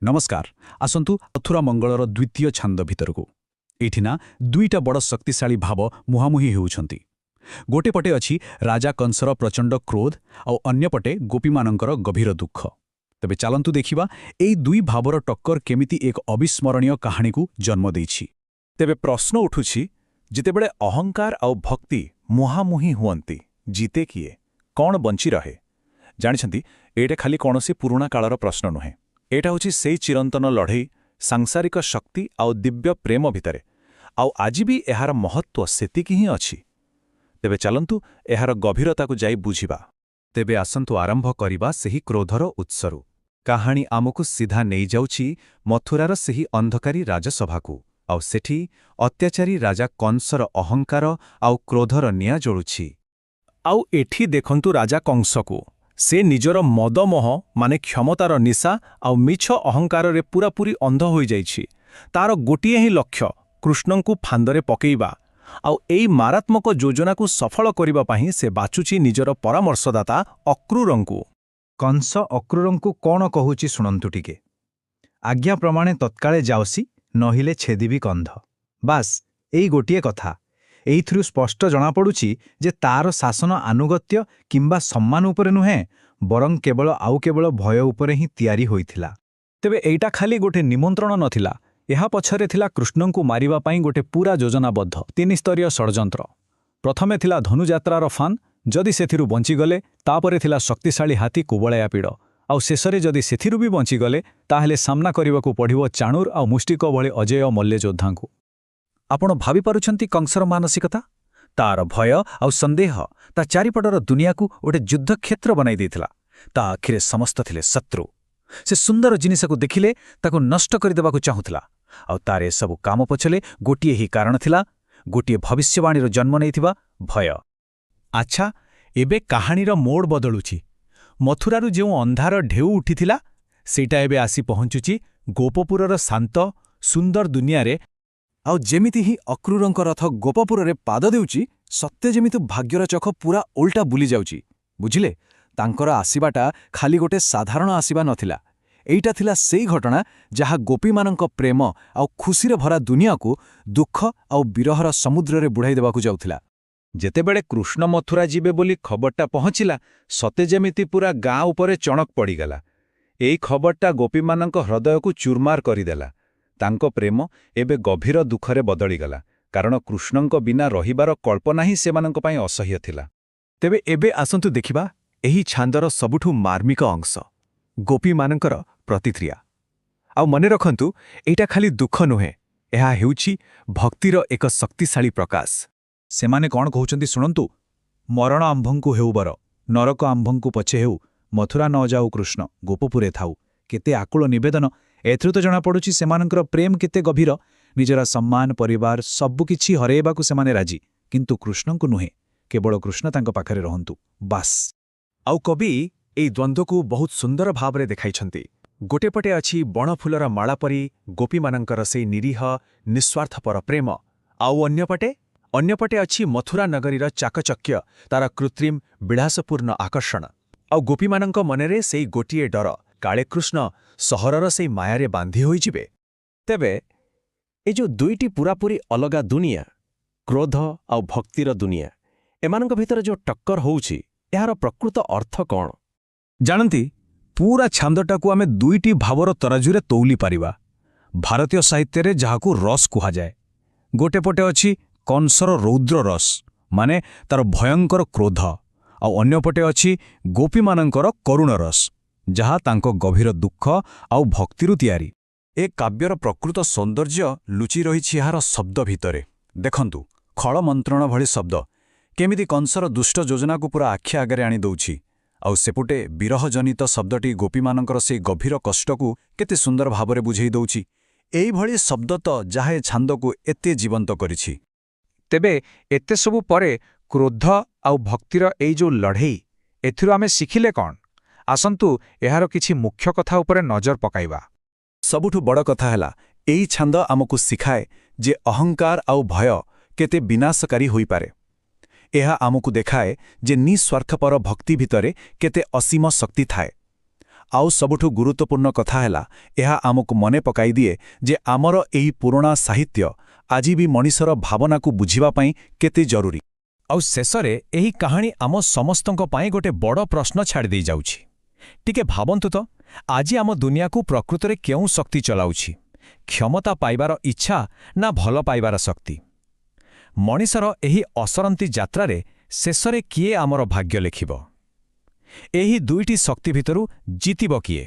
नमस्कार आसंतु मथुरा मंगलर द्वितीय छांद भितरकू एठी ना दुईटा बड़ शक्तिशाली भाव मुहामुही हेउछंती। गोटे पटे अछि राजा कंसर प्रचंड क्रोध और अन्य पटे गोपीमानंकर गभीर दुख। तबे चालंतु देखिबा एई दुई भावर टक्कर केमिति एक अविस्मरणीय कहानी को जन्म देछि। तेबे प्रश्न उठुछि जितेबेले अहंकार आउ भक्ति मुहामुही हुअंती जीते किए कौन बंची रहे। जानिछंती एटा खाली कौनसी पुराणा कालर प्रश्न नुहे। एटा होछि सेई चिरंतन लढ़ई सांसारिक शक्ति आउ दिव्य प्रेम भितरे आउ आज भी एहार महत्व सेतिकी ही अछि। तेबे चलंतु एहार गभीरता को जाई बुझिबा। तेबे आसंतु आरंभ करिबा सेही क्रोधर उत्सरू। कहानी आमको सीधा नहीं जाउछि मथुरार सेही अंधकारी राजसभाकू आउ सेठी अत्याचारी राजा कंसर अहंकार आउ क्रोधर निया जोड़ुछि। आउ एठी देखंतु राजा कंसको से निजर मदमोह माने क्षमतार निशा आउ मिछ अहंकार रे पूरापूरी अंध होई जाइछि। तार गोटिए ही लक्ष्य कृष्णंकु फांदरे पकेइबा आउ एई मारात्मक योजना को सफल करिबा पाही से बाचुछि निजर परामर्शदाता अक्रूरंकु। कंस अक्रूरंकु कोण कहुछि शुणंतु टिके। आज्ञा प्रमाणे तत्काळे जाओसी नहिले छेदिबी कंध। बास एई गोटिए कथा। एइथिरु स्पष्ट जणा पडुछि जे तार शासन आनुगत्य किंबा सम्मान उपरे नुहे बरं केवल भय उपरे ही तयारी होइथिला। तेबे एइटा खाली गोटे निमंत्रण नथिला। एहा पछरे थिला कृष्णंकु मारिबा पाई गोटे पूरा योजनाबद्ध 3 स्तरीय षड्यंत्र। प्रथमे थिला धनुयात्रार फान, जदि सेथिरु बंचिगले तापरे थिला शक्तिशाली हाथी कुबळया पीड़ आउ शेषरे जदि सेथिरु भी बंचिगले ताहेले सामना करिबाकू पड़िबो चाणूर आउ मुष्टिक भଳି अजय मल्ल योद्धांकु। आपण भावी पारुछंती कंसर मानसिकता। तार भय आउ संदेह ता चारिपटर दुनिया को गोटे युद्ध क्षेत्र बनाई देथिला। ता आखिरे समस्त थिले शत्रु। से सुंदर जिनिस को देखिले ताको नष्ट कर देबाकू चाहुथिला आउ तारे सब काम पछले गोटिए ही कारण थिला, गोटिए भविष्यवाणीर जन्म नैथिबा भय। अच्छा एबे कहानीर मोड़ बदलुछि। मथुरारु जेउ अंधार ढेउ उठिथिला सेटा एबे आसी पहुंचुछि गोपपुरर शांत सुंदर दुनिया रे। आउ जेमिति ही अक्रूरंक रथ गोपपुर रे पाद देउची सत्य जेमिति भाग्यर चख पूरा उल्टा बुली जाउची। बुझिले तांकर आसीबाटा खाली गोटे साधारण आसीबा नथिला। एइटा थिला सेई घटना जहा गोपीमानंक प्रेम आउ खुशी रे भरा दुनिया को दुख आउ विरहर समुद्र रे बुढ़ाई देबाकू जाउथिला। जेतेबेले कृष्ण मथुरा जीवे बोली खबरटा पहुंचिला सते जेमिति पूरा गाँ उपरे चणक पड़ीगला। एई खबरटा गोपीमानंक हृदय को चूरमार करिदेला। तांको प्रेम एबे गभीर दुखरे बदलीगला कारण कृष्णंक बिना रहिबार कल्पना ही सेमानंक पाई असह्य थिला। तेबे एबे आसंतु देखिबा एही छांदर सबुठु मार्मिक अंश गोपीमानंकर प्रतिक्रिया। आउ मने रखंतु एटा खाली दुख नुहे, एहा हेउछि भक्तिर एक शक्तिशाली प्रकाश। सेमाने कौन कहउछंती सुनंतु। मरण आंभंकु हेउ बर, नरक आंभंकु पछे हेउ, मथुरा न जाऊ कृष्ण गोपपुरे थाऊ। केते आकुल निवेदन। एथरु तो जणा पडुछि सेमानंकर प्रेम केते गभीर। निजरा सम्मान परिवार सबु किछि हरेबाकू सेमाने राजी, किंतु कृष्णंकु नुहे, केवल कृष्ण तांको पाखरे रहंतु बास। आउ कवि एई द्वंद्व को बहुत सुंदर भावरे देखाइछंती। गोटे पटे अछि बणफुलर माला परी गोपीमानंकर सेई निरीह निस्वार्थपर प्रेम, आउ अन्यपटे अछि मथुरा नगरीर चाकचक्य तार कृत्रिम विलासपूर्ण आकर्षण। आउ गोपीमानंक मनरे सेई गोटिए डर काले कृष्ण सहरर सेई मायारे बांधी होई जिवे। तेबे ए जो दुईटी पूरापूरी अलगा दुनिया क्रोध आउ भक्तिर दुनिया एमानंक भितर जो टक्कर होउछि एहार प्रकृत अर्थ कौन जानती। पूरा छांदटाकू आमे दुईटी भावर तराजुरे तौली पारिबा। भारतीय साहित्य रे जहाकू रस कुहा जाए। गोटे पटे अछि कंसर रौद्र रस माने तार भयंकर क्रोध आउ अन्य पटे अछि गोपीमानंकर करुण रस जहा तांको गभीर दुख आउ भक्तिरु तियारी। ए काव्यर प्रकृत सौंदर्य लुचि रहिछि एहार शब्द भितरे। देखंतु खळ मंत्रण भଳି शब्द केमिति कंसर दुष्ट योजना को पूरा आखि आगरे आनी दउछि आउ सेपुटे विरहजनित शब्दटी गोपीमानंकर से गभीर कष्ट को केते सुंदर भावरे बुझेई दउछि। एई भଳି शब्द तो जाहे छांद को एते जीवंत करिछि। तेबे एते सबु परे क्रोध आउ भक्तिर एई जो लढ़ई एथिरु आमे शिखिले कौन। आसंतु एहार किछि मुख्य कथा उपरे नजर पकाइबा। सबुठु बड़ कथा हैला एई छांद आमको सिखाए जे अहंकार आउ भय केते विनाशकारी होई पारे। एहा आमको देखाए जे निस्वार्थपर भक्ति भितरे केते असीम शक्ति थाए। ଆଉ ସବୁଠୁ ଗୁରୁତ୍ୱପୂର୍ଣ୍ଣ କଥା ହେଲା ଏହା ଆମକୁ ମନେ ପକାଇ ଦିଏ ଯେ ଆମର ଏହି ପୁରୁଣା ସାହିତ୍ୟ ଆଜି ବି ମଣିଷର ଭାବନାକୁ ବୁଝିବା ପାଇଁ କେତେ ଜରୁରୀ। ଆଉ ଶେଷରେ ଏହି କାହାଣୀ ଆମ ସମସ୍ତଙ୍କ ପାଇଁ ଗୋଟେ ବଡ଼ ପ୍ରଶ୍ନ ଛାଡ଼ିଦେଇ ଯାଉଛି। ଟିକେ ଭାବନ୍ତୁ ତ, ଆଜି ଆମ ଦୁନିଆକୁ ପ୍ରକୃତରେ କେଉଁ ଶକ୍ତି ଚଲାଉଛି? କ୍ଷମତା ପାଇବାର ଇଚ୍ଛା ନା ଭଲ ପାଇବାର ଶକ୍ତି? ମଣିଷର ଏହି ଅସରନ୍ତି ଯାତ୍ରାରେ ଶେଷରେ କିଏ ଆମର ଭାଗ୍ୟ ଲେଖିବ? ଏହି ଦୁଇଟି ଶକ୍ତି ଭିତରୁ ଜିତିବ କିଏ?